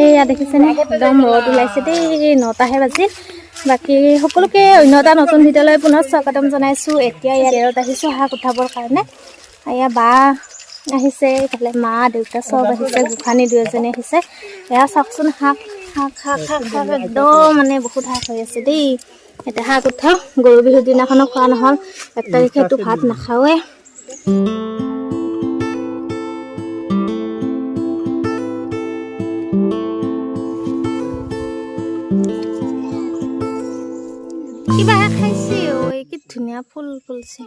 এয়া দেখিছেনে একদম ৰ'দ ওলাইছে দেই 9টাহে বাজিল বাকী সকলোকে অন্য এটা নতুন ভিডিঅ'লৈ পুনৰ স্বাগতম জনাইছোঁ এতিয়া ইয়াত এৰত আহিছোঁ শাক উঠাবৰ কাৰণে এয়া বা আহিছে ইফালে মা দেউতা চব আহিছে গোসানী দুজনী আহিছে এয়া চাওকচোন শাক শাক শাক শাক শাক একদম মানে বহুত শাক হৈ আছে দেই এতিয়া শাক উঠাওঁ গৰু বিহুৰ দিনাখনো খোৱা নহ'ল 1 তাৰিখেতো ভাত নাখাওঁৱে কিবা খাইছে ঐ কি ধুনীয়া ফুল ফুলছে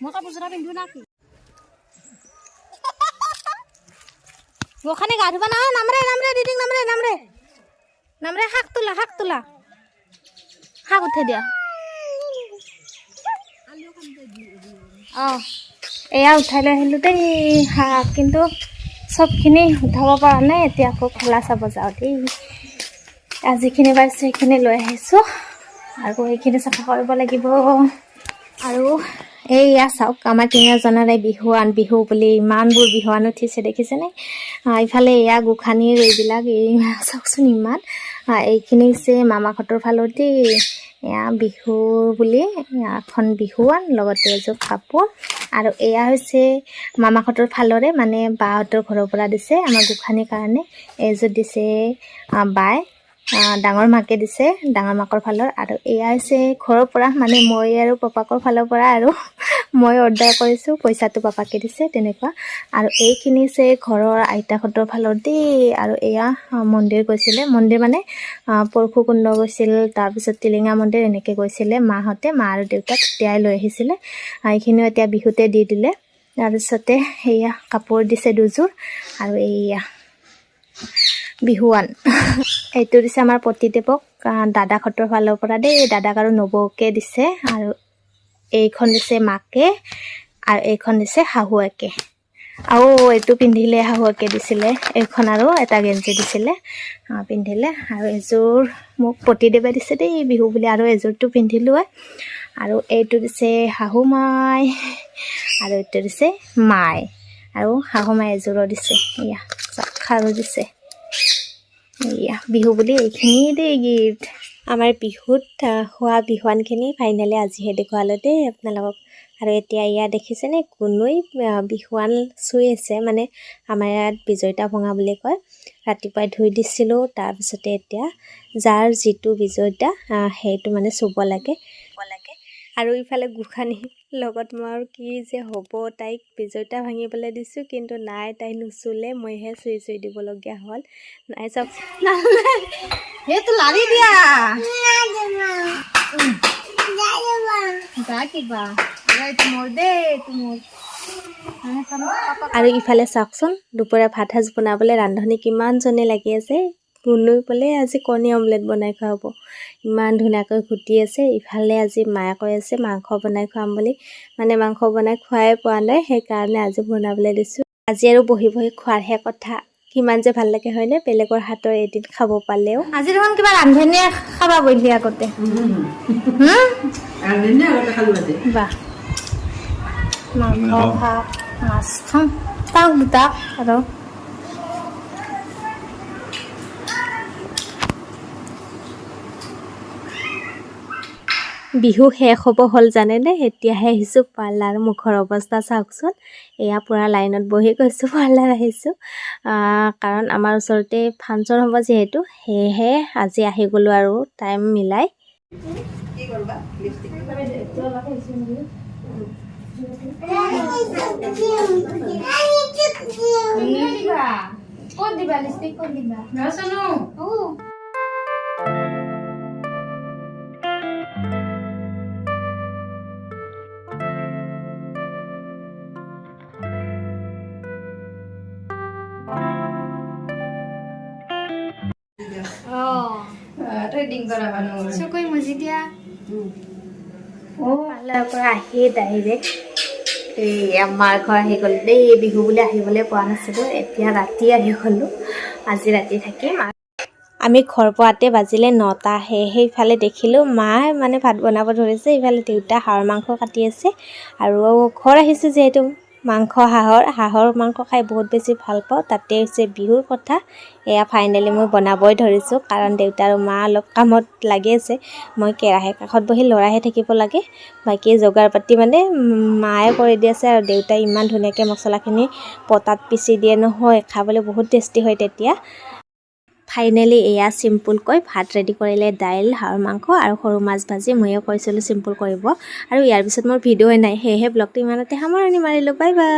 মই কাপোৰজোৰা পিন্ধো নাকি গোখানি গা ধুবা না নামৰে নামৰে দিদিং নামৰে নামৰে নামৰে শাক তোলা শাক উঠে দিয়া এয়া উঠাই লৈ আহিলোঁ দেই শাক কিন্তু চবখিনি উঠাব পৰা নাই এতিয়া আকৌ খেলা চাব যাওঁ দেই যিখিনি পাইছোঁ সেইখিনি লৈ আহিছোঁ আৰু এইখিনি চাফা কৰিব লাগিব আৰু এইয়া চাওক আমাৰ তিনিজনৰে বিহু বুলি ইমানবোৰ বিহুৱান উঠিছে দেখিছেনে ইফালে এয়া গোসানীৰ এইবিলাক এই চাওকচোন ইমান এইখিনি হৈছে মামাহঁতৰ ফালৰ দেই এয়া বিহু বুলি এখন বিহুৱান লগতে এযোৰ কাপোৰ আৰু এয়া হৈছে মামাহঁতৰ ফালৰে মানে বাহঁতৰ ঘৰৰ পৰা দিছে আমাৰ গোসানীৰ কাৰণে এযোৰ দিছে বাই ডাঙৰ মাকে দিছে ডাঙৰ মাকৰ ফালৰ আৰু এয়া হৈছে ঘৰৰ পৰা মানে মই আৰু পাপাকৰ ফালৰ পৰা আৰু মই অৰ্ডাৰ কৰিছোঁ পইচাটো পাপাকে দিছে তেনেকুৱা আৰু এইখিনি হৈছে ঘৰৰ আইতাহঁতৰ ফালৰ দেই আৰু এয়া মন্দিৰ গৈছিলে মন্দিৰ মানে পৰশুকুণ্ড গৈছিল তাৰপিছত টিলিঙা মন্দিৰ এনেকৈ গৈছিলে মাহঁতে মা আৰু দেউতাক তেতিয়াই লৈ আহিছিলে এইখিনিও এতিয়া বিহুতে দি দিলে তাৰপিছতে এয়া কাপোৰ দিছে দুযোৰ আৰু এয়া বিহুৱান এইটো দিছে আমাৰ পতিদেৱক দাদাহঁতৰ ফালৰ পৰা দেই দাদাক আৰু নবৌকে দিছে আৰু এইখন দিছে মাকে আৰু এইখন দিছে শাহুৱেকে আৰু এইটো পিন্ধিলে শাহুৱেকে দিছিলে এইখন আৰু এটা গেঞ্জি দিছিলে পিন্ধিলে আৰু এযোৰ মোক পতিদেৱে দিছে দেই বিহু বুলি আৰু এযোৰটো পিন্ধিলোঁ আৰু এইটো দিছে শাহু মাই আৰু এইটো দিছে মাই আৰু শাহু মাই এযোৰো দিছে এয়া খাৰু দিছে এয়া বিহু বুলি এইখিনি দেই গিফ্ট আমাৰ বিহুত হোৱা বিহুৱানখিনি ফাইনেলি আজিহে দেখুৱালোঁ দেই আপোনালোকক আৰু এতিয়া ইয়াত দেখিছেনে কোনোই বিহুৱান চুই আছে মানে আমাৰ ইয়াত বিজয়িতা ভঙা বুলি কয় ৰাতিপুৱাই ধুই দিছিলোঁ তাৰপিছতে এতিয়া যাৰ যিটো বিজয়িতা সেইটো মানে চুব লাগে আৰু ইফালে গোসানীৰ লগত মই আৰু কি যে হ'ব তাইক বিজয়িতা ভাঙিবলৈ দিছোঁ কিন্তু নাই তাই নুচুলে মইহে চুই দিবলগীয়া হ'ল নাই চব সেইটো লাৰি দিয়া আৰু ইফালে চাওকচোন দুপৰীয়া ভাত সাজ বনাবলৈ ৰান্ধনি কিমানজনে লাগি আছে মুনুই বোলে আজি কণী অমলেট বনাই খুৱাব ইমান ধুনীয়াকৈ ঘুটি আছে ইফালে আজি মায়ে কৈ আছে মাংস বনাই খুৱাম বুলি মানে মাংস বনাই খুৱাই পোৱা নাই সেইকাৰণে আজি বনাবলৈ দিছোঁ আজি আৰু বহি বহি খোৱাৰহে কথা কিমান যে ভাল লাগে হয়নে বেলেগৰ হাতৰ এদিন খাব পালেও আজি দেখোন কিবা ৰান্ধনীয়ে খাবা বলি আগতে বাহ মাংস ভাত মাছ খাম তাক দুটা আৰু বিহু শেষ হ'ব হ'ল জানেনে এতিয়াহে আহিছোঁ পাৰ্লাৰ মুখৰ অৱস্থা চাওকচোন এয়া পূৰা লাইনত বহি গৈছোঁ পাৰ্লাৰ আহিছোঁ কাৰণ আমাৰ ওচৰতে ফাংচন হ'ব যিহেতু সেয়েহে আজি আহি গ'লোঁ আৰু টাইম মিলাই ট্ৰেডিং কৰা মানুহ চকুই মুজি দিয়া পাৰ্লাৰৰ পৰা আহি ডাইৰেক্ট এই আমাৰ ঘৰ আহি গ'ল দেই বিহু বুলি আহিবলৈ পোৱা নাছিলোঁ এতিয়া ৰাতি আহি গ'লোঁ আজি ৰাতি থাকিম আমি ঘৰ পোৱাতে বাজিলে 9টা সেইফালে দেখিলোঁ মায়ে মানে ভাত বনাব ধৰিছে ইফালে দেউতা হাঁহৰ মাংস কাটি আছে আৰু ঘৰ আহিছোঁ যিহেতু মাংস হাঁহৰ মাংস খাই বহুত বেছি ভাল পাওঁ। তাতে হৈছে বিহুৰ কথা। এয়া ফাইনেলি মই বনাবই ধৰিছোঁ, কাৰণ দেউতা আৰু মা অলপ কামত লাগি আছে। মই কেৰাহীৰ কাষত বহি লৰাইহে থাকিব লাগে। বাকী যোগাৰ পাতি মানে মায়ে কৰি দি আছে, আৰু দেউতাই ইমান ধুনীয়াকৈ মছলাখিনি পটাত পিচি দিয়ে নহয়, খাবলৈ বহুত টেষ্টি হয় তেতিয়া। ফাইনেলি এয়া চিম্পুলকৈ ভাত ৰেডি কৰিলে, দাইল, হাঁহৰ মাংস আৰু সৰু মাছ ভাজি। ময়ো কৈছিলোঁ চিম্পুল কৰিব, আৰু ইয়াৰ পিছত মোৰ ভিডিঅ'ই নাই, সেয়েহে ব্লগটো ইমানতে সামৰণি মাৰিলোঁ। Bye bye.